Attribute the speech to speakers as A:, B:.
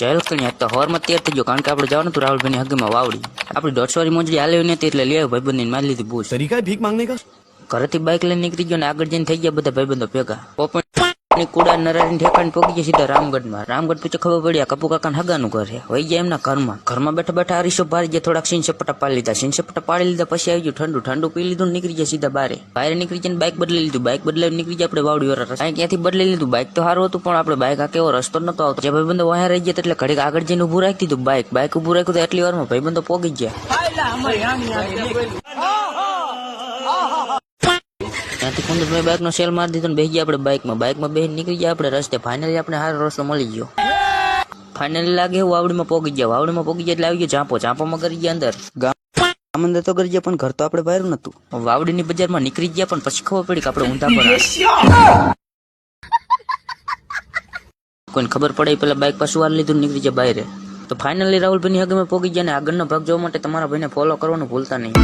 A: ચહેલ કણી તો હોરમાં તૈયાર થઈ ગયો કારણ કે આપણે જવાનું હતું રાહુલભાઈની હગીમાં વાવડી આપણી 150 મોજડી હાલે નથી એટલે લઈ આવ્યો ભાઈબંધને મારી લીધી બૂસ
B: तरीका है भीख मांगने का
A: ઘરેથી બાઇક લઈને નીકળી ગયો ને આગળ જઈને થઈ ગયા બધા ભાઈબંધો ભેગા પોપટની કુડા નરાની ઠેકાણે પહોંચી ગયા સીધા રામગઢ પછી ખબર પડી આ કપુ કાકાના હગાનું ઘર છે વહી ગયા એમના ઘરમાં બેઠા બેઠા હરીશો ભારી ગયા થોડાક સીન સપટા પાડી લીધા પછી આવી ગયું ઠંડુ પી લીધું ને નીકળી ગયા સીધા બહાર નીકળી જઈને બાઇક બદલી લીધું બાઇક બદલાવી નીકળી ગયા આપણે વાવડી વાળા ક્યાંથી બદલી લીધું બાઇક તો સારું હતું પણ આપણે બાઇક આ કેવો રસ્તો નતો આવતો જે ભાઈબંધો વહાં રહી ગયા એટલે ઘડીક આગળ જઈને ઉભું રાખી દીધું બાઇક ઉભું રાખ્યું તો એટલી વારમાં ભાઈબંધો પોગી ગયા ત્યાંથી કુંદરભાઈ બાઇક નો સેલ મારી દીધો ને બેસી ગયા આપણે બાઇકમાં બેસી નીકળી ગયા આપણે રસ્તે ફાઇનલી આપણે સારો રસ્તો મળી ગયો ફાઇનલી લાગે હું વાવડીમાં પોગી ગયા એટલે આવી ગયો ચાંપોમાં કરી ગયા અંદર ગામ અંદર તો કરી ગયા પણ ઘર તો આપણે બહાર નતું વાવડીની બજારમાં નીકળી ગયા પણ પછી ખબર પડી કે આપણે ઊંધા પર કોઈને ખબર પડે પેલા બાઇક પાછું વાર લીધું નીકળી ગયા બહાર તો ફાઇનલી રાહુલભાઈની હગીમાં પોગી ગયા ને આગળનો ભાગ જોવા માટે તમારા ભાઈને ફોલો કરવાનું ભૂલતા નહીં।